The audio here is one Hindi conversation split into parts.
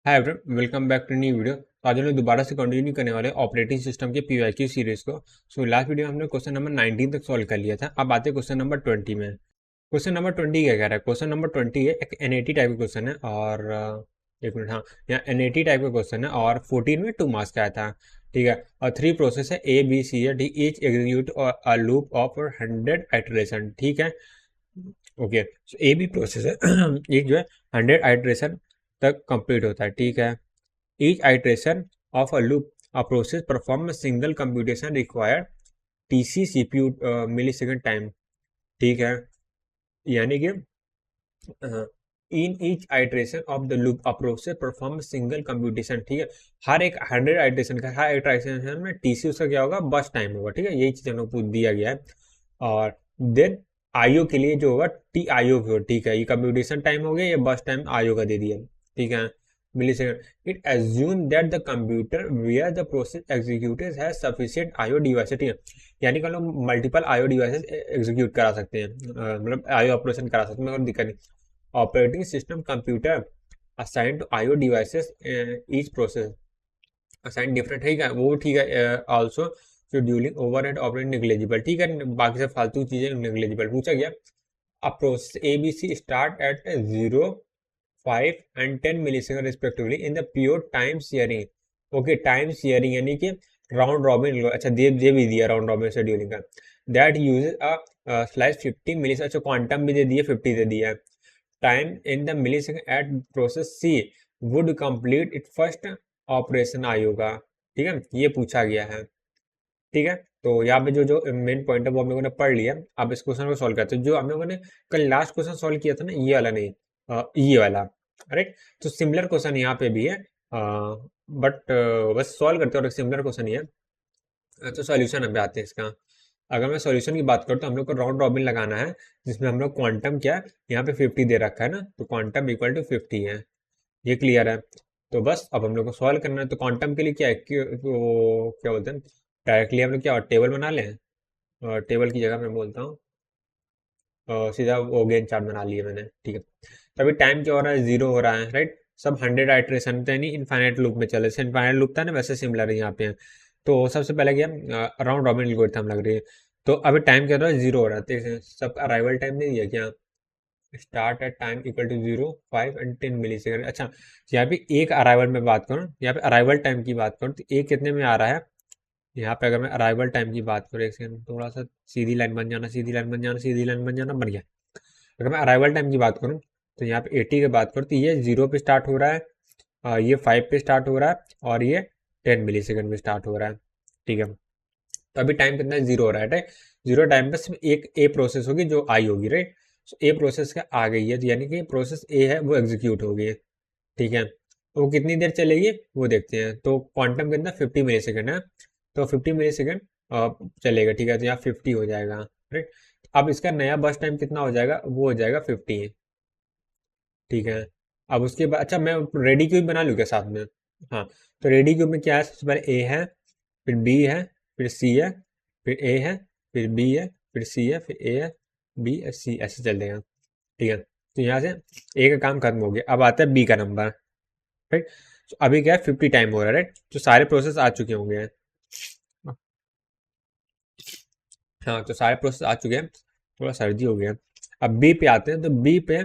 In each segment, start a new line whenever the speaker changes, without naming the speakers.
Hi everyone, welcome back to new video. तो आज हम लोग दोबारा से कंटिन्यू करने वाले ऑपरेटिंग सिस्टम के पीवाईक्यू सीरीज को। सो लास्ट वीडियो में हमने क्वेश्चन नंबर 19 तक सॉल्व कर लिया था। अब आते हैं क्वेश्चन नंबर 20 में। क्वेश्चन नंबर 20 क्या कह रहा है? क्वेश्चन नंबर 20 है एक एनएटी टाइप का क्वेश्चन है और एक मिनट, हाँ, यहाँ एनएटी टाइप का क्वेश्चन है और 14 में 2 मार्क्स का आया था। ठीक है, और 3 प्रोसेस है ए बी सी है D, each execute a loop of 100 iteration. ठीक है, okay. So A B process है एक जो है 100 आइटरेशन तक कंप्लीट होता है। ठीक है, each iteration of a loop a process perform a single computation required tc cpu millisecond time। ठीक है, यानी कि in each iteration of the loop a process perform single computation. ठीक है, हर एक 100 आइट्रेशन का, हर आइट्रेशन में टीसी उसका क्या होगा, बस टाइम होगा। ठीक है, यही चीज हम लोग दिया गया है। और देन आईओ के लिए जो होगा टी आईओ हो। ठीक है, ये कंप्यूटेशन टाइम हो गया, ये बस टाइम आईओ का दे दिया। ठीक है, millisecond. It assume that the computer where the process executed has sufficient IO device. ठीक है, यानी कि हम लोग मल्टीपल आईओ डिवाइसेस एग्जीक्यूट करा सकते हैं, मतलब आईओ ऑपरेशन करा सकते हैं, मगर दिक्कत नहीं। Operating system computer assign to IO devices each process assign different. ठीक है, वो ठीक है। Also scheduling overhead operate negligible. ठीक है, बाकी सब फालतू चीजें निग्लेजिबल पूछा गया। अब process A B C start at 0, 5 and 10 millisecond respectively in the pure time sharing. Okay, time sharing यानी कि राउंड रॉबिन। अच्छा, दे भी दिया राउंड रॉबिन शेड्यूलिंग का। That uses a slice 50 millisecond. अच्छा, क्वांटम भी दे दिया, 50 दे दिया है। Time in the millisecond at process C would complete it first operation IO का। ठीक है, ये पूछा गया है। ठीक है, तो यहाँ पे जो जो मेन पॉइंट है वो हम लोगों ने पढ़ लिया। अब इस क्वेश्चन को सॉल्व करते हैं। जो हम लोगों ने कल लास्ट क्वेश्चन सॉल्व किया था ना, ये वाला नहीं, ये वाला। राइट, तो सिमिलर क्वेश्चन यहाँ पे भी है, बट बस सॉल्व करते हैं और सिमिलर क्वेश्चन ही है। तो सॉल्यूशन अब आते हैं इसका। अगर मैं सॉल्यूशन की बात करूँ तो हम लोग को राउंड रॉबिन लगाना है, जिसमें हम लोग क्वांटम क्या है, यहाँ पे 50 दे रखा है ना, तो क्वांटम इक्वल टू 50 है। ये क्लियर है। तो बस अब हम लोग को सॉल्व करना है। तो क्वांटम के लिए क्या है वो क्या बोलते हैं, डायरेक्टली हम लोग क्या टेबल बना लें। टेबल की जगह मैं बोलता हूँ सीधा वो गेन चार्ट बना लिया मैंने। ठीक है, तो अभी टाइम क्या हो रहा है, 0 हो रहा है। राइट, सब 100 आइट्रेशन तो नहीं, इनफाइनाइट लूप में चले। इनफाइनाइट लूप था ना, वैसे सिमिलर है यहाँ पे। तो सबसे पहले क्या, राउंड रॉबिन एल्गोरिथम लग रही है। तो अभी टाइम क्या हो रहा है, 0 हो रहा है। तो सब अराइवल टाइम नहीं दिया क्या, start at time equal to 0, 5 and 10 millisecond. अच्छा, यहाँ पे एक अराइवल में बात करूँ, यहाँ पे अराइवल टाइम की बात करूँ तो एक कितने में आ रहा है। यहाँ पे अगर मैं अराइवल टाइम की बात करूँ, एक सेकंड, थोड़ा सा सीधी लाइन बन जाना, सीधी लाइन बन जाना, सीधी लाइन बन जाना, बन गया। अगर मैं अराइवल टाइम की बात करूँ तो यहाँ पे 80 की बात करूँ तो ये 0 पे स्टार्ट हो रहा है, ये 5 पे स्टार्ट हो रहा है और ये 10 मिली सेकेंड में स्टार्ट हो रहा है। ठीक है, तो अभी टाइम कितना है, 0 हो रहा है। राइट, 0 टाइम पे सिर्फ एक ए प्रोसेस होगी जो आई होगी। राइट, सो ए प्रोसेस का आ गई है, तो यानी कि प्रोसेस ए है वो एग्जीक्यूट हो गई है। ठीक है, तो वो कितनी देर चलेगी वो देखते हैं। तो क्वांटम कितना 50 मिली सेकेंड है, तो 50 मिली सेकेंड चलेगा। ठीक है, तो यहाँ 50 हो जाएगा। राइट, अब इसका नया बस टाइम कितना हो जाएगा, वो हो जाएगा 50। ठीक है, अब उसके बाद अच्छा मैं रेडी क्यूब बना लूँ क्या साथ में। हाँ, तो रेडी क्यूब में क्या है, सबसे पहले ए है, फिर बी है, फिर सी है, फिर ए है, फिर बी है, फिर सी है, फिर ए है, बी सी, ऐसे चल देगा। ठीक है, तो यहाँ से ए का काम खत्म हो गया। अब आता है बी का नंबर। राइट, तो अभी क्या है, 50 टाइम हो रहा है। राइट, तो सारे प्रोसेस आ चुके होंगे। हाँ, तो सारे प्रोसेस आ चुके हैं, थोड़ा सर्दी हो गया। अब बी पे आते हैं, तो बी पे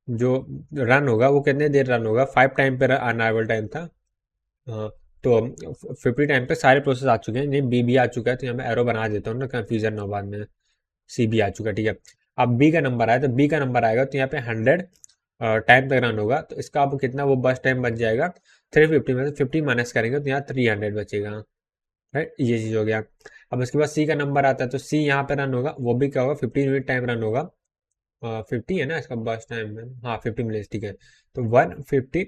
जो रन होगा वो कितने देर रन होगा, 5 टाइम पे अराइवल टाइम था। हाँ, तो 50 टाइम पे सारे प्रोसेस आ चुके हैं। नहीं, बी भी आ चुका है, तो यहाँ मैं एरो बना देता हूँ ना, कंफ्यूजन ना हो बाद में। सी भी आ चुका है। ठीक है, अब बी का नंबर आया, तो बी का नंबर आएगा तो यहाँ पे 100 टाइम तक रन होगा, तो इसका अब कितना वो बस टाइम बच जाएगा, 350 में से 50 माइनस करेंगे तो यहाँ 300 बचेगा। राइट, ये चीज़ हो गया। अब उसके बाद सी का नंबर आता है, तो सी यहाँ पे रन होगा, वो भी क्या होगा, 15 मिनट टाइम रन होगा। 50 है ना इसका बस टाइम में, हाँ 50 मिनट। ठीक है, तो 150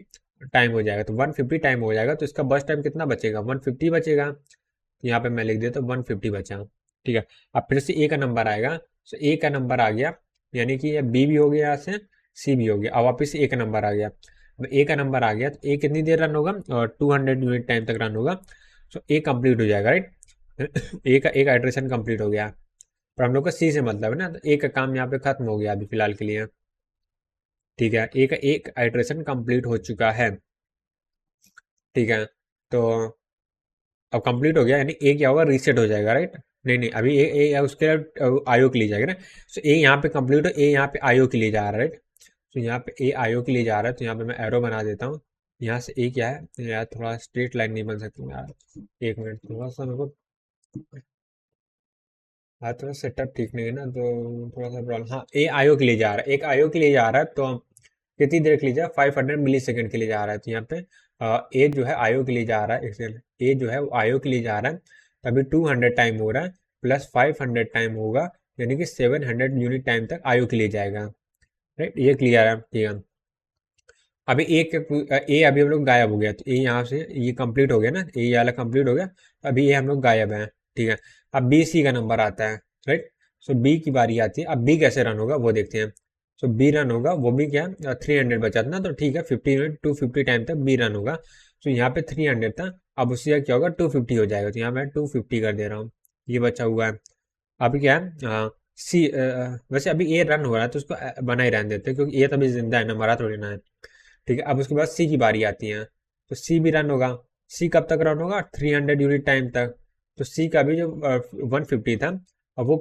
टाइम हो जाएगा, तो 150 टाइम हो जाएगा, तो इसका बस टाइम कितना बचेगा, 150 बचेगा। तो यहाँ पे मैं लिख देता हूँ 150 बचा। ठीक है, अब फिर से ए का नंबर आएगा, तो ए का नंबर आ गया, यानी कि ये बी भी हो गया, यहाँ से सी भी हो गया। अब वापस से ए का नंबर आ गया। अब ए का नंबर आ गया तो ए कितनी देर रन होगा, और 200 यूनिट टाइम तक रन होगा। तो ए कंप्लीट हो जाएगा। राइट, ए का एक आइट्रेशन कंप्लीट हो गया। पर हम लोग का सी से मतलब है ना, तो ए का काम यहाँ पे खत्म हो गया अभी फिलहाल के लिए। ठीक है, ए का एक आइट्रेशन कंप्लीट हो चुका है। ठीक है। तो अब कंप्लीट हो गया, यानी ए क्या होगा, रीसेट हो जाएगा, राइट। नहीं नहीं, अभी ए उसके आईओ के लिए जाएगा ना। तो ए यहाँ पे कंप्लीट हो, ए यहाँ पे आईओ के लिए जा रहा है, राइट। तो यहाँ पे ए आईओ के लिए जा रहा है, तो यहाँ पे मैं एरो बना देता हूँ। यहाँ से ए क्या है यार, थोड़ा स्ट्रेट लाइन नहीं बन सकती यार। एक मिनट, थोड़ा सा मेरे को हाँ, थोड़ा सेटअप ठीक नहीं है ना, तो थोड़ा सा प्रॉब्लम। हाँ, ए आईओ के लिए जा रहा है, एक आईओ के लिए जा रहा है, तो हम कितनी देर के लिए जा रहा है, 500 मिली सेकेंड के लिए जा रहा है। तो यहाँ पे ए जो है आईओ के लिए जा रहा है, एक सेकेंड, ए जो है वो आईओ के लिए जा रहा है, तभी 200 टाइम हो रहा है, प्लस 500 टाइम होगा, यानी कि 700 यूनिट टाइम तक आईओ के लिए जाएगा, राइट। ये क्लियर है, ठीक है। अभी ए अभी हम लोग गायब हो गया, तो ए यहाँ से ये कंप्लीट हो गया ना, ए वाला कंप्लीट हो गया, अभी ये हम लोग गायब हैं, ठीक है। अब बी सी का नंबर आता है, राइट। सो बी की बारी आती है, अब बी कैसे रन होगा वो देखते हैं। सो बी रन होगा, वो भी क्या 300 बचा था ना, तो ठीक है, 50 टाइम तक बी रन होगा। सो यहाँ पे 300 था, अब उससे क्या होगा, 250 हो जाएगा, तो यहाँ मैं 250 कर दे रहा हूँ, ये बचा हुआ है। अभी क्या है, सी वैसे अभी ए रन हो रहा है, तो उसको बना ही रहने देते हैं, क्योंकि ए तभी जिंदा है ना, मरा थोड़ी ना है, ठीक है। अब उसके बाद सी की बारी आती है, तो सी भी रन होगा। सी कब तक रन होगा, 300 यूनिट टाइम तक। तो सी का भी जो 150 था, अब वो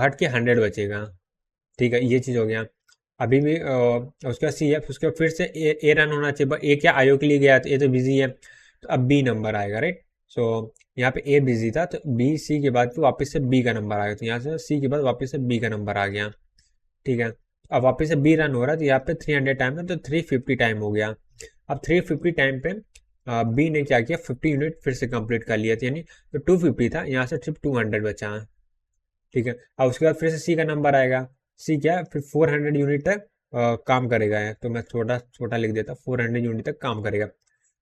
हट के 100 बचेगा, ठीक है, ये चीज़ हो गया। अभी भी उसके बाद सी है, उसके बाद फिर से ए रन होना चाहिए, बट ए क्या आयो के लिए गया, तो ए तो बिजी है, तो अब बी नंबर आएगा, राइट। सो यहाँ पे ए बिजी था, तो बी सी के बाद फिर वापस से बी का नंबर आएगा, तो यहाँ से सी के बाद वापस से बी का नंबर आ गया, ठीक है। अब वापस से बी रन हो रहा है, तो यहाँ पे 300 टाइम है, तो 350 टाइम हो गया। अब 350 टाइम पे बी ने क्या किया, 50 यूनिट फिर से कंप्लीट कर लिया था, यानी तो 250 था, यहाँ से सिर्फ 200 बचा, ठीक है। अब उसके बाद फिर से सी का नंबर आएगा। सी क्या है, फिर 400 यूनिट तक काम करेगा है, तो मैं छोटा छोटा लिख देता, 400 यूनिट तक काम करेगा,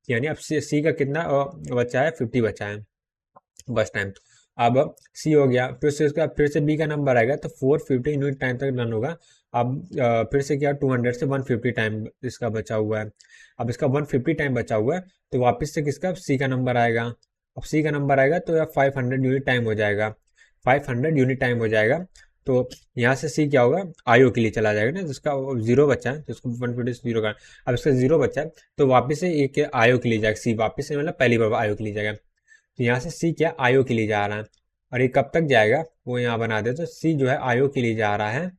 यानी अब सी का कितना बचा है, 50 बचा है बस टाइम। अब सी हो गया, फिर से उसका फिर से बी का नंबर आएगा, तो 450 यूनिट टाइम तक रन होगा। अब फिर से क्या, 200 से 150 टाइम इसका बचा हुआ है। अब इसका 150 टाइम बचा हुआ है, तो वापस से किसका, सी का नंबर आएगा। अब सी का नंबर आएगा, तो 500 यूनिट टाइम हो जाएगा, 500 यूनिट टाइम हो जाएगा। तो यहाँ से सी क्या होगा, आईओ के लिए चला जाएगा ना, जिसका जीरो बचा है, जिसको 150 से जीरो का, अब इसका जीरो बचा है, तो वापस से एक आईओ के लिए जाएगा, सी वापस से मतलब पहली बार आईओ के लिए जाएगा, तो यहाँ से सी क्या, आईओ के लिए जा रहा है। और ये कब तक जाएगा, वो यहाँ बना दे, तो सी जो है आईओ के लिए जा रहा है,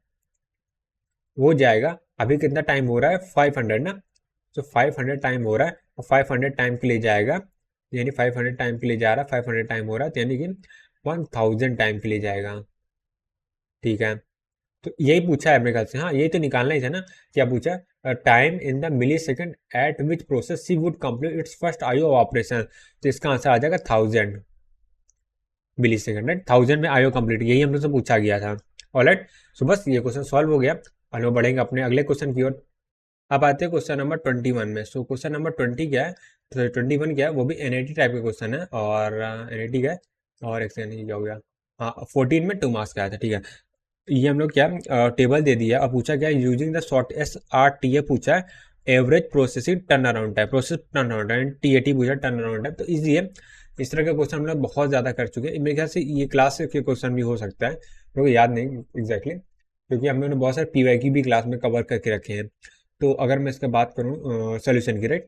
वो जाएगा। अभी कितना टाइम हो रहा है, 500 ना, तो 500 टाइम हो रहा है, और 500 टाइम के लिए जाएगा, यानी 500 टाइम के लिए जा रहा है, 500 टाइम हो रहा है, तो यानी कि 1000 टाइम के लिए जाएगा, ठीक है। तो यही पूछा है मेरे ख्याल से, हाँ यही तो निकालना ही था ना। क्या पूछा, time in the millisecond at which process C would complete its first IO operation, तो इसका आंसर आ जाएगा 1000 मिली सेकेंड, राइट। 1000 में आईओ कंप्लीट, यही हम लोग से पूछा गया था, ऑलराइट। सो बस ये क्वेश्चन सॉल्व हो गया, और हम बढ़ेंगे अपने अगले क्वेश्चन की ओर। अब आते हैं क्वेश्चन नंबर 21 में। सो क्वेश्चन नंबर 20 क्या है, तो 21 क्या है, वो भी एनआईटी टाइप का क्वेश्चन है, और एनआईटी का है, और एक सेकंड, ये क्या हो गया, हाँ 14 में 2 मार्क्स का आया था, ठीक है। ये हम लोग क्या टेबल दे दिया, अब पूछा क्या, using the short S R T A पूछा है, average processing turn around time, process turn around time, T A T पूछा टर्न अराउंड टाइम, तो इजी है। इस तरह के क्वेश्चन हम लोग बहुत ज़्यादा कर चुके हैं, मेरे ख्याल से ये क्लास के क्वेश्चन भी हो सकता है, मेरे को याद नहीं एग्जैक्टली, क्योंकि हम लोगों ने बहुत सारे पीवाई की भी क्लास में कवर करके रखे हैं। तो अगर मैं इसका बात करूँ सोल्यूशन की, राइट,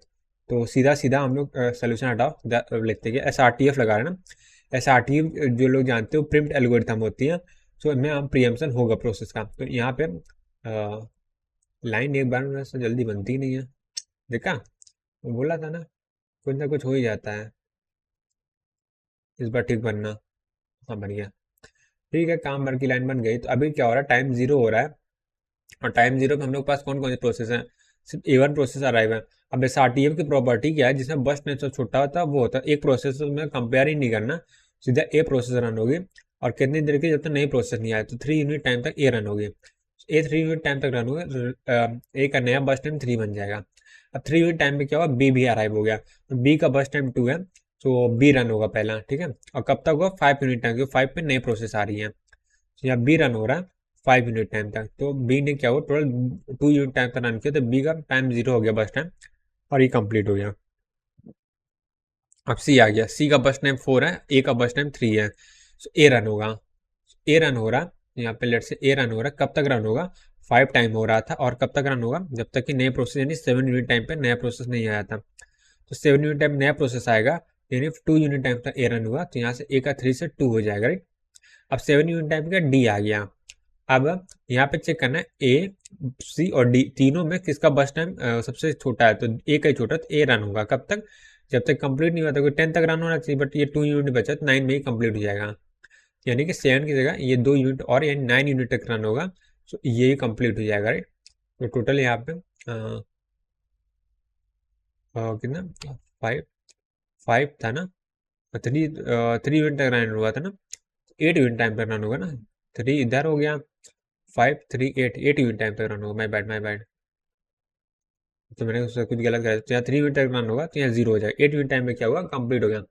तो सीधा सीधा हम लोग सोल्यूशन हटाओ लिखते हैं, एस आर टी एफ लगा रहे हैं ना। एस आर टी एफ जो लोग जानते हो प्रिम्प्ट एल्गोरिथम होती है, सो इनमें हम प्रियम्पशन होगा प्रोसेस का, तो यहाँ पे लाइन एक बार में से जल्दी बनती नहीं है, देखा, वो बोला था ना कुछ हो ही जाता है, इस बार ठीक बनना। हाँ बन गया, ठीक है, काम भर की लाइन बन गई। तो अभी क्या हो रहा है, टाइम जीरो हो रहा है, और टाइम जीरो पे हम लोग के पास कौन कौन से प्रोसेस हैं, सिर्फ A1 प्रोसेस अराइव है। अब इस आरटीएफ की प्रॉपर्टी क्या है, जिसमें बस टाइम से छोटा होता है वो होता है एक प्रोसेस में कंपेयर ही नहीं करना, सीधा ए प्रोसेस रन होगी, और कितनी देर की, जब तक नई प्रोसेस नहीं आए, तो 3 यूनिट टाइम तक ए रन होगी, ए 3 यूनिट टाइम तक रन होगी, ए का नया बस टाइम 3 बन जाएगा। अब 3 यूनिट टाइम पे क्या होगा, बी भी अराइव हो गया, तो बी का बस टाइम 2 है, तो बी रन होगा पहला, ठीक है। और कब तक होगा, 5 यूनिट टाइम, क्योंकि 5 पे नई प्रोसेस आ रही है, तो यहाँ बी रन हो रहा है 5 यूनिट टाइम तक, तो बी ने क्या हुआ, टोटल 2 यूनिट टाइम तक रन किया, तो बी का टाइम जीरो हो गया बस टाइम, और ये कंप्लीट हो गया। अब सी आ गया, सी का बस टाइम 4 है, ए का बस टाइम 3 है, तो ए रन होगा, ए रन हो रहा, यहाँ पे लेट से ए रन हो रहा, कब तक रन होगा, 5 टाइम हो रहा था, और कब तक रन होगा, जब तक कि नए प्रोसेस यानी 7 यूनिट टाइम पे नया प्रोसेस नहीं आया था, तो 7 यूनिट टाइम नया प्रोसेस आएगा, यानी 2 यूनिट टाइम तक ए रन हुआ, तो यहाँ से ए का 3 से 2 हो जाएगा, राइट। अब 7 यूनिट टाइम का डी आ गया। अब यहाँ पे चेक करना है ए, सी और डी तीनों में किसका बस टाइम सबसे छोटा है, तो ए का ही छोटा, तो ए रन होगा कब तक, जब तक कंप्लीट नहीं होता। कोई 10 तक रन होना चाहिए, बट ये 2 यूनिट बचा तो 9 में ही कंप्लीट हो जाएगा, यानी कि 7 की जगह ये 2 यूनिट और, यानी 9 यूनिट तक रन होगा, तो ये ही कंप्लीट हो जाएगा, राइट। तो टोटल यहाँ पे कितना 5 5 था ना, 3 यूनिट तक रन हुआ था ना, 8 यूनिट टाइम तक रन होगा ना, 3 इधर हो गया, 5 3 8 यूनिट टाइम तक रन होगा, माई बैड माई बैड, तो मैंने उससे कुछ गलत करा, तो यहाँ 3 यूनिट तक रन होगा, तो यहाँ 0 हो जाएगा। 8 यूनिट टाइम में क्या हुआ, कंप्लीट हो गया।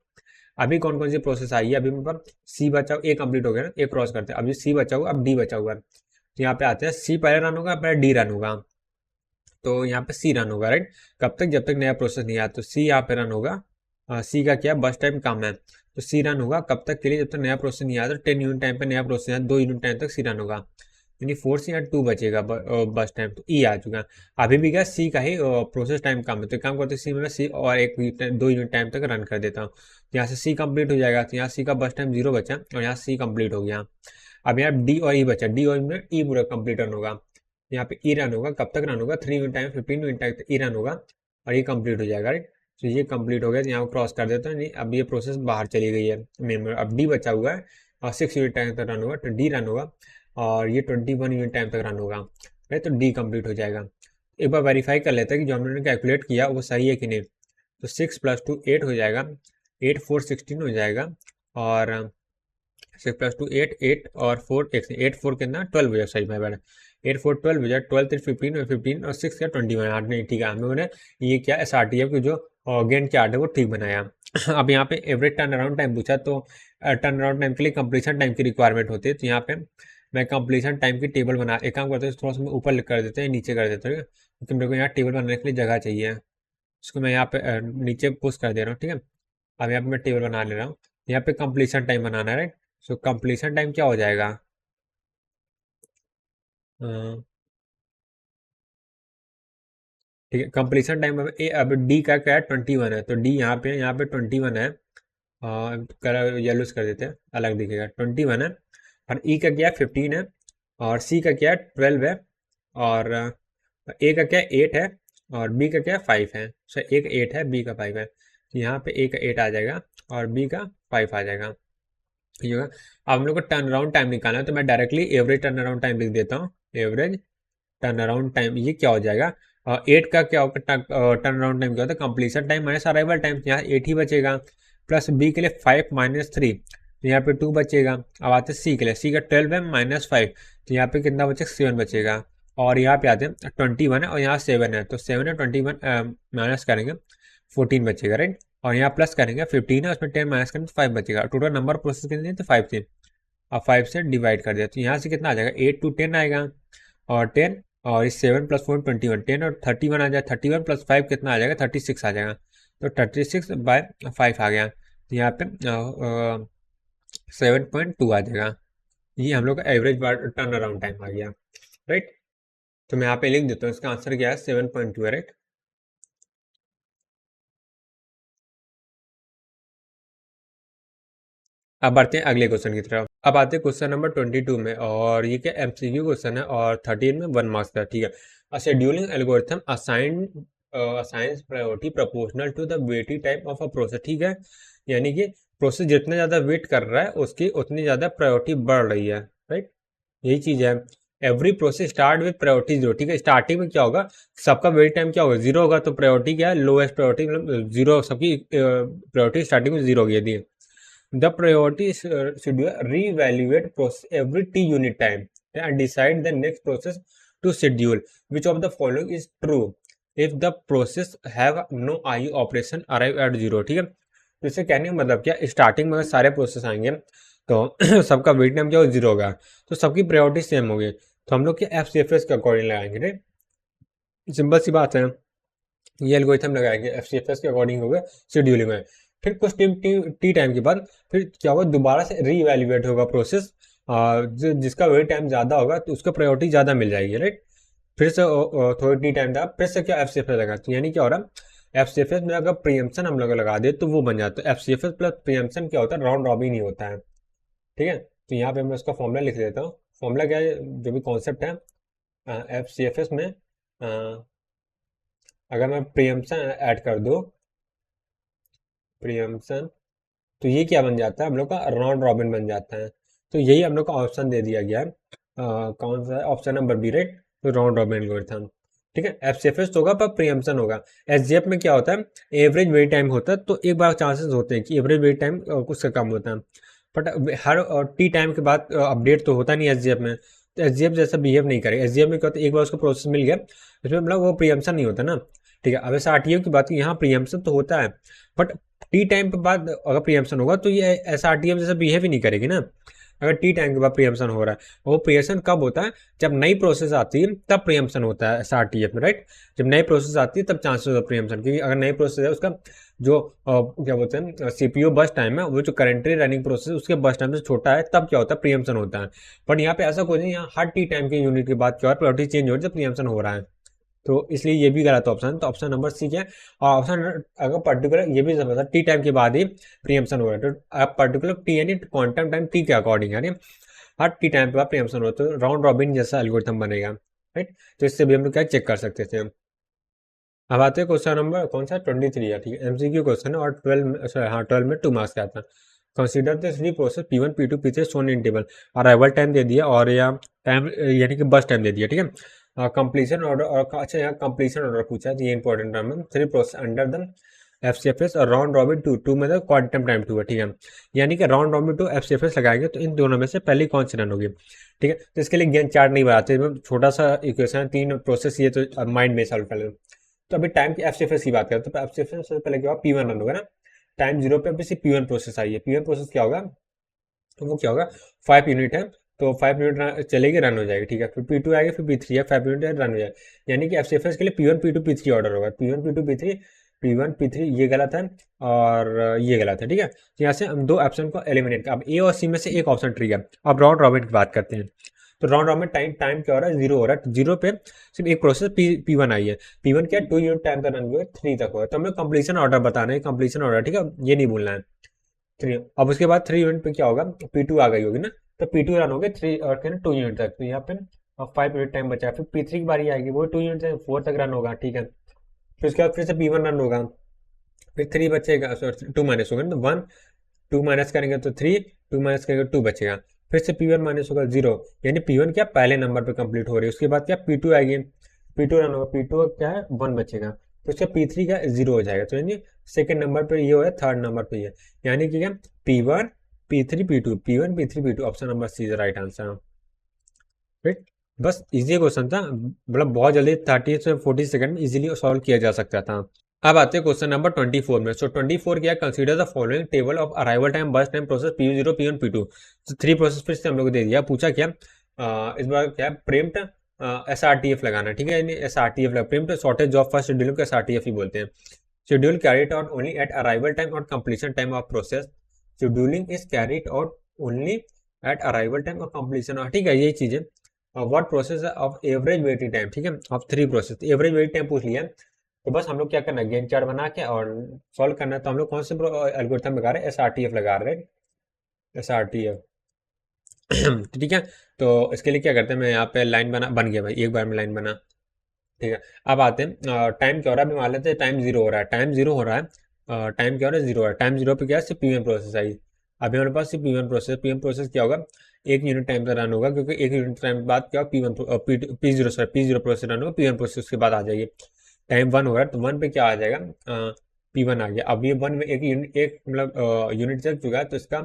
अभी कौन कौन सी प्रोसेस आई है, अभी मेरे पास सी बचा हुआ, ए कंप्लीट हो गया ना, ए क्रॉस करते हैं, अभी सी बचा हुआ, अब डी बचा हुआ, तो यहाँ पे आते हैं सी पहले रन होगा, पहले डी रन होगा, तो यहाँ पे सी रन होगा, राइट। कब तक, जब तक नया प्रोसेस नहीं आया, तो सी यहाँ पे रन होगा। सी का क्या बस टाइम कम है, तो सी रन होगा कब तक के लिए, जब तक नया प्रोसेस नहीं आया, तो 10 यूनिट टाइम पे नया प्रोसेस आया, 2 यूनिट टाइम तक सी रन होगा, यानी 4 से यहाँ 2 बचेगा बस टाइम, तो ई आ चुका। अभी भी क्या सी का ही प्रोसेस टाइम कम है, तो काम करते सी में सी और 2 यूनिट टाइम तक रन कर देता हूँ, तो यहाँ से सी कंप्लीट हो जाएगा, तो यहाँ सी का बस टाइम 0 बचा और यहाँ सी कंप्लीट हो गया। अब यहाँ डी और ई बचा, डी और में ई पूरा कंप्लीट रन होगा, यहाँ पे ई रन होगा, कब तक रन होगा, 3 यूनिट टाइम 15 यूनिट टाइम ई रन होगा और ये कंप्लीट हो जाएगा, राइट। तो ये कंप्लीट हो गया, तो यहाँ क्रॉस कर देता हूँ, अब ये प्रोसेस बाहर चली गई है मेमोरी, अब डी बचा हुआ है और 6 यूनिट टाइम तक रन होगा, तो डी रन होगा और ये 21 यूनिट टाइम तक रन होगा, राइट, तो डी कंप्लीट हो जाएगा। एक बार वेरीफाई कर लेते हैं कि जो हमने कैलकुलेट किया वो सही है कि नहीं, तो 6 + 2 8 हो जाएगा, 8 4 16 हो जाएगा, और 6 + 2 8 8 और 4 8 4 कितना 12 हो जाएगा, सही मैं बैठा 8 4 12 हो जाए, 12 3 15 और 15 और 6 क्या 21, आठ नहीं ठीक है, हम लोगों ने ये क्या एस आर टी एफ की जो गेंद के आर्ट है वो ठीक बनाया। अब यहाँ पे एवरेज टर्न अराउंड टाइम पूछा, तो टर्न अराउंड टाइम के लिए कंप्लीशन टाइम की रिक्वायरमेंट होती है, तो यहाँ पे मैं कंप्लीशन टाइम की टेबल बना, एक काम करते हैं थोड़ा सा मैं ऊपर कर देते हैं, नीचे कर देते हैं, क्योंकि मेरे को यहाँ टेबल बनाने के लिए जगह चाहिए, इसको मैं यहाँ पे नीचे पुश कर दे रहा हूँ, ठीक है। अब यहाँ पे मैं टेबल बना ले रहा हूँ, यहाँ पे कंप्लीशन टाइम बनाना है, राइट। सो कंप्लीशन टाइम क्या हो जाएगा, ठीक है, कंप्लीशन टाइम अब डी का क्या है 21 है, तो डी यहाँ पे 21 है, कलर येलो कर देते हैं, अलग दिखेगा, 21 है, और ई का क्या है 15 है, और सी का क्या है 12 है, और ए का क्या है 8 है, और बी का क्या है 5 है, सो ए का 8 है, बी का 5 है, तो यहाँ पे ए का 8 आ जाएगा और बी का 5 आ जाएगा, ठीक है। अब हम लोग को टर्न अराउंड टाइम निकालना है, तो मैं directly average turn around time लिख देता हूँ, एवरेज टर्न अराउंड टाइम ये क्या हो जाएगा, 8 का क्या होगा, टर्न अराउंड टाइम क्या होता है, completion time minus arrival time, यहाँ 8 ही बचेगा, प्लस बी के लिए 5 - 3, तो यहाँ पे 2 बचेगा। अब आते हैं सी के लिए, सी का 12 है -5, तो यहाँ पे कितना बचेगा 7 बचेगा, और यहाँ पे आते हैं 21 है और यहाँ 7 है, तो 7 है 21 माइनस करेंगे 14 बचेगा, राइट, और यहाँ प्लस करेंगे 15 है, उसमें 10 माइनस करेंगे तो 5 बचेगा, टोटल नंबर प्रोसेस कितने थे 5 थे, अब 5 से डिवाइड कर दिया, तो यहाँ से कितना आ जाएगा 8 to 10 आएगा, और 10 और इस 7 + 4 21, 10 और 31 आ जाएगा, 31 + 5 कितना आ जाएगा 36 आ जाएगा, तो 36/5 आ गया, तो यहाँ पे 7.2 आ जाएगा, ये हम लोग का एवरेज टर्न अराउंड टाइम आ गया, राइट। तो मैं यहाँ पे लिख देता हूँ, इसका आंसर क्या है 7.2 है, राइट। अब बढ़ते हैं अगले क्वेश्चन की तरफ। अब आते हैं क्वेश्चन नंबर 22 में, और ये क्या एमसीक्यू क्वेश्चन है और 13 में 1 मार्क्स का, ठीक है। A scheduling algorithm assigns priority proportional to the waiting time of a process, ठीक है, यानी कि प्रोसेस जितना ज़्यादा वेट कर रहा है उसकी उतनी ज़्यादा प्रायोरिटी बढ़ रही है, राइट, यही चीज़ है। Every process start with priority 0, ठीक है, स्टार्टिंग में क्या होगा, सबका वेट टाइम क्या होगा 0 होगा, तो प्रायोरिटी क्या है लोएस्ट प्रायोरिटी, मतलब 0, सबकी प्रायोरिटी स्टार्टिंग में 0 होगी। The priority schedule reevaluate process every t unit time and decide the next process to schedule. Which of the following is true if the process have no IO operation arrive at 0, ठीक है। तो इससे कहने का मतलब क्या, स्टार्टिंग में सारे प्रोसेस आएंगे तो सबका वेट टाइम क्या 0 होगा, तो सबकी प्रायोरिटी सेम होगी, तो हम लोग क्या FCFS के अकॉर्डिंग लगाएंगे, राइट, सिंपल सी बात है, ये एल्गोरिथम लगाएंगे FCFS के अकॉर्डिंग होगा शेड्यूलिंग में। फिर कुछ टी टाइम के बाद फिर क्या होगा, दोबारा से रीइवैल्यूएट होगा प्रोसेस, जिसका वेट टाइम ज़्यादा होगा तो उसको प्रायोरिटी ज़्यादा मिल जाएगी, राइट। फिर से थोड़ी टी टाइम था, फिर से क्या FCFS लगा, तो यानी क्या हो रहा FCFS में अगर प्रीएम्पशन हम लोग लगा दे तो वो बन जाता है। FCFS प्लस प्रीएम्पशन क्या होता है, राउंड रॉबिन ही होता है। ठीक है, तो यहाँ पे मैं उसका फॉर्मूला लिख देता हूँ। फॉर्मूला क्या है, जो भी कॉन्सेप्ट है FCFS में, अगर मैं प्रीएम्पशन ऐड कर दूँ, प्रीएम्पशन, तो ये क्या बन जाता है हम लोग का, राउंड रॉबिन बन जाता है। तो यही हम लोग का ऑप्शन दे दिया गया है। कौन सा है, ऑप्शन नंबर बी, राइट। तो राउंड रॉबिन एल्गोरिथम, ठीक है। FCFS होगा पर प्रीएम्पशन होगा। SGF में क्या होता है, एवरेज वेट टाइम होता है, तो एक बार चांसेस होते हैं कि एवरेज वेट टाइम उससे कम होता है, बट हर टी टाइम के बाद अपडेट तो होता नहीं SGF में। तो SGF जैसा बिहेव नहीं करेगा। SGF में क्या होता है, एक बार उसको प्रोसेस मिल गया, इसमें मतलब वो प्रीएम्पशन नहीं होता ना। ठीक है, अब ऐसा RTO की बात की, यहाँ प्रीएम्पशन तो होता है, बट टी टाइम के बाद अगर प्रीएम्पशन होगा तो ये ऐसा RTM जैसा बिहेव ही नहीं करेगी ना। अगर टी टाइम के बाद प्रीएम्पशन हो रहा है, वो प्रीएम्पशन कब होता है, जब नई प्रोसेस आती है तब प्रीएम्पशन होता है SRTF में, राइट। जब नई प्रोसेस आती है तब चांसेस ऑफ प्रीएम्पशन, क्योंकि अगर नई प्रोसेस है उसका जो क्या बोलते हैं CPU बस टाइम है, वो जो करेंटली रनिंग प्रोसेस उसके बस टाइम से छोटा है, तब क्या होता है, प्रीएम्पशन होता है। बट यहाँ पे ऐसा कुछ नहीं, यहाँ हर टी टाइम के यूनिट के बाद क्या प्रायोरिटी चेंज हो रही है, प्रीएम्पशन हो रहा है। तो इसलिए ये भी गलत ऑप्शन, तो ऑप्शन नंबर सी क्या है। और ऑप्शन अगर पर्टिकुलर ये भी समझता टी टाइम के बाद ही प्रीएम्पशन हो रहा है, तो आप पर्टिकुलर टी यानी क्वांटम टाइम टी के अकॉर्डिंग, यानी हर टी टाइम के बाद प्रीएम्पशन हो रहा है, तो राउंड रॉबिन जैसा एल्गोरिथम बनेगा, राइट। तो इससे भी हम लोग क्या चेक कर सकते थे। अब आते हैं क्वेश्चन नंबर कौन सा 23 है, ठीक है। MCQ क्वेश्चन है और 12, हाँ 12 में 2 मार्क्स का आता है। Consider the three process P1 P2 P3 shown in table. Arrival time दे दिया और या टाइम यानी कि बस टाइम दे दिया, ठीक है। कंप्लीशन ऑर्डर, और अच्छा यहाँ कंप्लीशन ऑर्डर पूछा है, तो ये इंपॉर्टेंट टर्म है। Three process under the FCFS और राउंड रॉबिन टू मतलब क्वांटम टाइम 2 है, ठीक है। यानी कि राउंड रॉबिन 2 FCFS लगाएंगे तो इन दोनों में से पहली कौन सी रन होगी, ठीक है। तो इसके लिए गेन चार्ट नहीं बनाते, छोटा सा इक्वेशन, 3 प्रोसेस, ये तो माइंड में सॉल्व कर ले। तो अभी टाइम की FCFS की बात करें तो FCFS से पहले क्या होगा, P1 रन होगा ना। टाइम 0 पे अभी सिर्फ P1 प्रोसेस आई है। P1 प्रोसेस क्या होगा, तो वो क्या होगा, 5 यूनिट है, तो 5 यूनिट चलेगी, रन हो जाएगी, ठीक है। फिर P2 आएगा, फिर P3 है, 5 यूनिट रन हो जाएगा। यानी कि FCFS के लिए P1 P2 P3 ऑर्डर होगा। P1 P2 P3, P1 P3 ये गलत है और ये गलत है, ठीक है। तो यहाँ से हम दो ऑप्शन को एलिमिनेट कर, अब A और C में से एक ऑप्शन ट्री है। अब राउंड रॉबिन की बात करते हैं, तो राउंड रॉबिन टाइम टाइम क्या हो रहा है, 0 हो रहा है। तो 0 पे सिर्फ एक प्रोसेस P1 आई है। P1 क्या 2 यूनिट टाइम तक रन हुआ है, 3 तक हुआ है, तो हमें कंप्लीशन ऑर्डर बताना है, कंप्लीशन ऑर्डर, ठीक है, ये नहीं भूलना है। 3, अब उसके बाद 3 यूनिट पे क्या होगा, P2 आ गई होगी ना, तो P2 रन हो गए 3 और क्या 2 यूनिट तक, तो यहाँ पे 5 यूनिट टाइम बचा है। फिर P3 की बारी आएगी, वो 2 यूनिट तक 4 तक रन होगा, ठीक है। फिर उसके बाद फिर से P1 रन होगा, फिर 3 बचेगा, सॉरी 2 माइनस होगा ना, तो 1, 2 माइनस करेंगे तो 3, 2 माइनस करेंगे 2 बचेगा। फिर से P1 माइनस होगा 0, यानी P1 क्या पहले नंबर पे कंप्लीट हो रही है। उसके बाद क्या P2 आएगी, P2 रन होगा, P2 क्या है 1 बचेगा, तो उसका P3 का 0 हो जाएगा। तो यानी सेकंड नंबर पे ये हो है, थर्ड नंबर पे ये, यानी कि क्या P1 P3 P2, P1 P3 P2, option number C is right answer, right. बस इजी क्वेश्चन था, मतलब बहुत जल्दी 30 से 40 सेकंड में इजीली सॉल्व किया जा सकता था। अब आते हैं क्वेश्चन नंबर 24 में। सो 24 क्या, consider the following table of arrival time burst time process P0 P1 P2। तो 3 प्रोसेस फिर से हम लोग को दे दिया, पूछा क्या इस बार क्या प्रिम्प्ट SRTF लगाना, ठीक है। यानी SRTF लगा, preempt shortest of first schedule को SRTF ही बोलते हैं। Schedule carried out only at arrival time और completion time of process. Scheduling is carried out only at arrival time और कंप्लीशन, ठीक है, यही चीजें। What process of average waiting time, ठीक है, of 3 process, average waiting time पूछ लिया। तो बस हम लोग क्या करना है, गेन चार्ट बना के और सॉल्व करना है। तो हम लोग कौन से एल्गोरिथम लगा रहे हैं, SRTF लगा रहे हैं, SRTF ठीक है। तो इसके लिए क्या करते हैं, मैं यहाँ पे लाइन बन गया भाई, एक बार में लाइन बना, ठीक है। अब आते हैं टाइम क्या हो रहा है, अभी मान लेते हैं टाइम 0 हो रहा है, टाइम 0 हो रहा है, टाइम क्या हो रहा है 0 हो रहा है, टाइम 0 पे क्या है, सिर्फ P1 प्रोसेस आई। अभी हमारे पास सिर्फ P1 प्रोसेस क्या होगा, 1 यूनिट टाइम का रन होगा, क्योंकि 1 यूनिट टाइम बाद क्या P1 P0 प्रोसेस रन होगा, P1 प्रोसेस उसके बाद आ जाएगी। टाइम 1 होगा तो 1 पे क्या आ जाएगा, P1 आ गया। अब ये 1 में एक यूनिट, एक मतलब यूनिट चल चुका है, तो इसका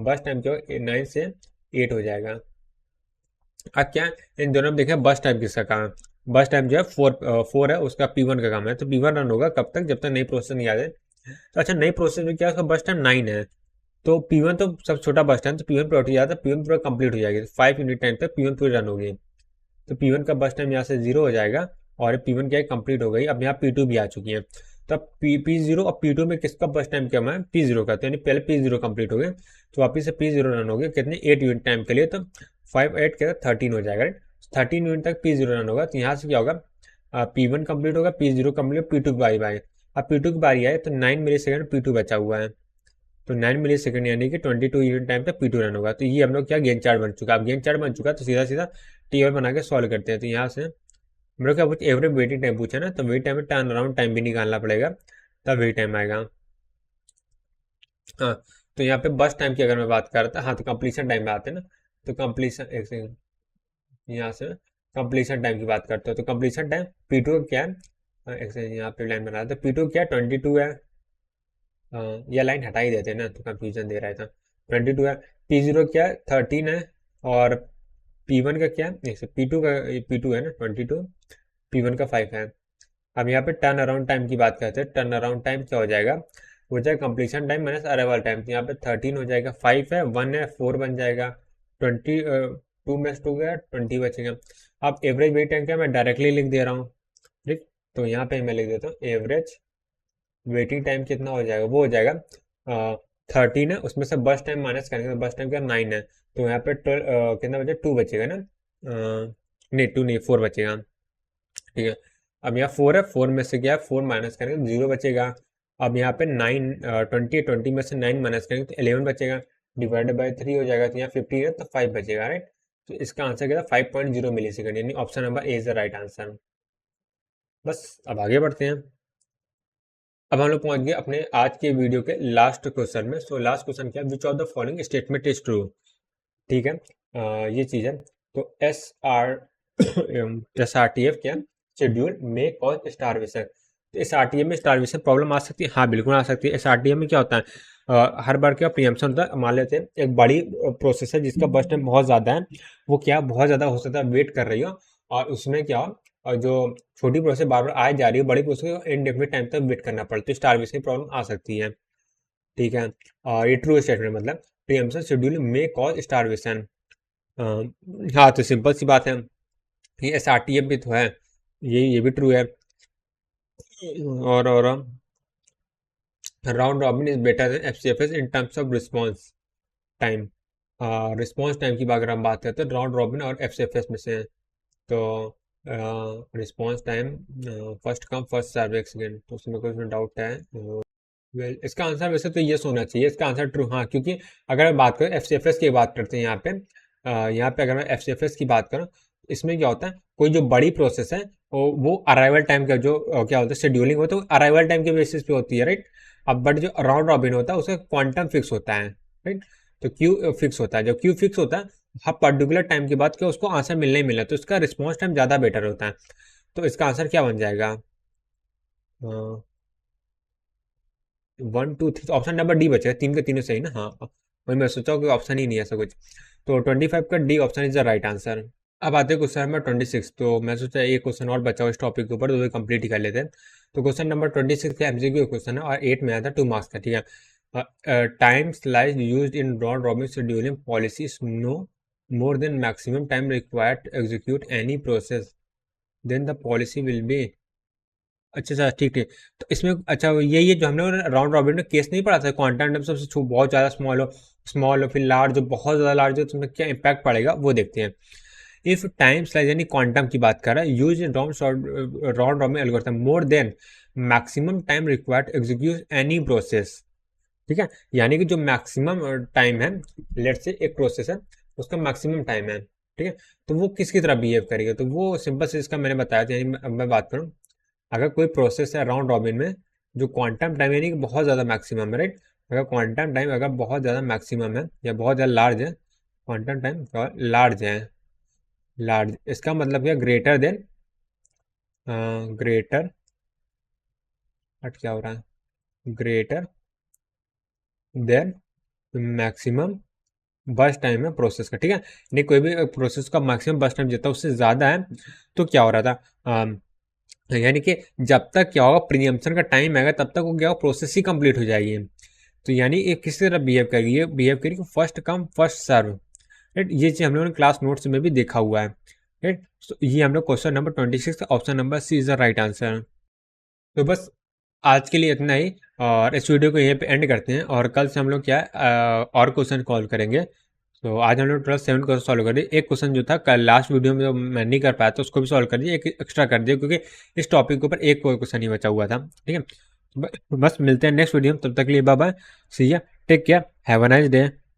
बस टाइम क्या होगा 9 से 8 हो जाएगा। अब क्या इन दोनों में देखें बस टाइम किसका काम है, बस टाइम जो है 4 है, उसका P1 का काम है। तो P1 रन होगा कब तक, जब तक नई प्रोसेस नहीं आ जाए। तो अच्छा नई प्रोसेस में क्या उसका बस टाइम 9 है, तो P1 तो सब छोटा बस टाइम, तो P1 पर उठ जाता है, P1 पूरा कंप्लीट हो जाएगी, 5 यूनिट टाइम तक P1 पूरी रन होगी। तो P1 का बस टाइम यहाँ से 0 हो जाएगा और P1 क्या है कंप्लीट हो गई। अब यहाँ P2 भी आ चुकी है, तब P0 और P2 में किसका बस टाइम कम है, P0 का, तो यानी पहले P0 कंप्लीट हो गए, तो वापिस से P0 रन हो गए कितने 8 यूनिट टाइम के लिए, तो 5 8 के 13 हो जाएगा, राइट। 13 यूनिट तक P0 रन होगा, तो यहाँ से क्या होगा P1 कंप्लीट होगा, P0 complete, P2 by by, अब P2 की बारी आए तो 9 मिली सेकेंड P2 बचा हुआ है, तो 9 मिली सेकेंड यानी कि 22 यूनिट टाइम तक P2 रन होगा। तो ये हम लोग क्या गेन चार्ट बन चुका है। अब गेन चार्ट बन चुका है तो सीधा सीधा टेबल बना के सॉल्व करते हैं। तो यहाँ से हम लोग क्या पूछे, एवरेज वेटिंग टाइम पूछा ना, तो वेट टाइम में टर्न अराउंड टाइम भी निकालना पड़ेगा, तब वेट टाइम आएगा। हाँ, तो यहाँ पे बस टाइम की अगर मैं बात कर रहा था, हाँ तो कंप्लीशन टाइम में आते हैं ना, तो कंप्लीशन एक सेकंड, यहाँ से कंप्लीशन टाइम की बात करते हो तो कंप्लीशन टाइम P2 का क्या है, एक सेकंड यहाँ पे लाइन बना रहा था, P2 क्या 22 है, ये लाइन हटा ही देते हैं ना तो कंफ्यूजन दे रहा था। 22 है, P0 क्या है 13 है, और P1 का क्या है, P2 का P2 है ना 22, P1 का 5 है। अब यहाँ पे टर्न अराउंड टाइम की बात करते हैं, टर्न अराउंड टाइम क्या हो जाएगा, हो जाएगा completion time minus arrival time. तो यहाँ पे 13 हो जाएगा, 5 है, 1 है, 4 बन जाएगा, 20 2 में 2 गया, 20 बचेगा। अब एवरेज वेट टाइम क्या मैं डायरेक्टली लिख दे रहा हूँ, ठीक। तो यहाँ पे मैं लिख देता हूँ एवरेज वेटिंग टाइम कितना हो जाएगा, वो हो जाएगा 13 है, उसमें से बस टाइम माइनस करेंगे तो बस टाइम क्या 9 है, तो यहाँ पे कितना बचेगा 2 बचेगा ना, नहीं 2 नहीं 4 बचेगा, ठीक है। अब यहाँ 4 है, 4 में से क्या है 4 माइनस करेंगे तो 0 बचेगा। अब यहाँ पे 9 20 में से 9 माइनस करेंगे तो 11 बचेगा, डिवाइडेड बाय 3 हो जाएगा, तो यहाँ 15 है तो 5 बचेगा, राइट। तो इसका आंसर क्या था 5.0 मिली सेकेंड, यानी option number A is the right answer. बस अब आगे बढ़ते हैं। अब हम लोग पहुंच गए अपने आज के वीडियो के लास्ट क्वेश्चन में। सो लास्ट क्वेश्चन क्या है, which of the following statement is true, ठीक है। ये चीज है, तो SRTF क्या शेड्यूल में कॉज स्टारवेशन, तो SRTF में स्टारवेशन प्रॉब्लम आ सकती है, हाँ बिल्कुल आ सकती है। SRTF में क्या होता है, हर बार क्या प्रीएम्पशन होता है, मान लेते हैं एक बड़ी प्रोसेस है जिसका बस टाइम बहुत ज़्यादा है, वो क्या बहुत ज़्यादा हो सकता है वेट कर रही हो, और उसमें क्या हो, और जो छोटी प्रोसेस बार बार आए जा रही है, बड़ी प्रोसेस को इनडेफिनिट टाइम तक वेट करना पड़ता है, तो स्टारवेशन की प्रॉब्लम आ सकती है, ठीक है। और ये ट्रू स्टेटमेंट मतलब प्रीएम्पशन शेड्यूल में कॉज स्टारवेशन, हाँ तो सिंपल सी बात है, ये SRTF भी तो है, ये भी ट्रू है। और round robin is better than FCFS in terms of response time, response time की अगर हम बात करते हैं राउंड रॉबिन और FCFS में से, तो response time first come first serve एक सेकेंड, तो उसमें कोई डाउट है, वेल इसका आंसर वैसे तो ये होना चाहिए, इसका आंसर ट्रू, हाँ क्योंकि अगर मैं बात करें FCFS की बात करते हैं यहाँ पे अगर मैं FCFS की बात करूँ, इसमें क्या होता है, कोई जो बड़ी प्रोसेस है वो अराइवल टाइम का जो क्या होता है शेड्यूलिंग होता है, तो अराइवल टाइम के बेसिस पे होती है, राइट। अब बट जो राउंड रॉबिन होता है उसका क्वांटम फिक्स होता है, राइट। तो क्यू फिक्स होता है, जब क्यू फिक्स होता है हर पर्टिकुलर टाइम के बाद क्या उसको आंसर मिलने ही मिलना, तो इसका रिस्पॉन्स टाइम ज़्यादा बेटर होता है। तो इसका आंसर क्या बन जाएगा, 1 2 3, ऑप्शन नंबर डी बचेगा, तीन के तीनों सही ना, हाँ वही मैं सोचा कि ऑप्शन ही नहीं है ऐसा कुछ, तो 25 का D option is the right answer. अब आते हैं क्वेश्चन नंबर 26, तो मैं सोचा एक क्वेश्चन और बचा हुआ इस टॉपिक के ऊपर, तो कंप्लीट ही कर लेते हैं। तो क्वेश्चन नंबर 26 का MCQ क्वेश्चन है और 8 में आया था 2 मार्क्स का, ठीक है। Time slice used in round robin scheduling policy no more than maximum time required to execute any process, then the policy will be, अच्छा अच्छा ठीक ठीक। तो इसमें अच्छा ये जो हमने राउंड रॉबिन में केस नहीं पढ़ा था, क्वांटम टर्म सबसे बहुत ज़्यादा स्मॉल हो फिर लार्ज हो, बहुत ज़्यादा लार्ज हो, तो उसमें क्या इम्पैक्ट पड़ेगा वो देखते हैं। इफ टाइम स्लाइस यानी क्वांटम की बात कर रहा है, use in round robin algorithm more than maximum time required execute any process, ठीक है। यानी कि जो मैक्सिमम टाइम है, लेट से एक प्रोसेस है उसका मैक्सिमम टाइम है, ठीक है, तो वो किसकी तरह बिहेव करेगा, तो वो सिंपल से इसका मैंने बताया था, यानी मैं बात करूँ अगर कोई प्रोसेस है राउंड रॉबिन में जो क्वांटम टाइम यानी कि बहुत ज़्यादा मैक्सिमम है, राइट। अगर क्वांटम टाइम अगर बहुत ज़्यादा मैक्सिमम है या बहुत ज़्यादा लार्ज है, क्वांटम टाइम लार्ज है, लार्ज इसका मतलब क्या ग्रेटर देन, ग्रेटर बट क्या हो रहा है, ग्रेटर देन मैक्सिमम बस टाइम है प्रोसेस का, ठीक है। नहीं कोई भी प्रोसेस का मैक्सिमम बस टाइम जितना उससे ज़्यादा है, तो क्या हो रहा था, यानी कि जब तक क्या होगा प्रीएम्पशन का टाइम आएगा तब तक वो क्या होगा प्रोसेस ही कंप्लीट हो जाएगी, तो यानी ये किस तरह बिहेव करेगी, ये बिहेव करेगी first come first serve, right. ये चीज़ हम लोगों ने क्लास नोट्स में भी देखा हुआ है, राइट। तो ये हम लोग question number 26 option number C is the right answer. तो बस आज के लिए इतना ही, और इस वीडियो को यहीं पे एंड करते हैं, और कल से हम लोग क्या है और क्वेश्चन कॉल करेंगे। तो आज हम लोग 7 क्वेश्चन सॉल्व कर दिए, एक क्वेश्चन जो था कल लास्ट वीडियो में जो मैं नहीं कर पाया था उसको भी सॉल्व कर दिया, एक एक्स्ट्रा कर दिया क्योंकि इस टॉपिक के ऊपर एक कोई क्वेश्चन नहीं बचा हुआ था, ठीक है। बस मिलते हैं नेक्स्ट वीडियो में, तब तक के लिए bye bye, see ya, take care, have a nice day.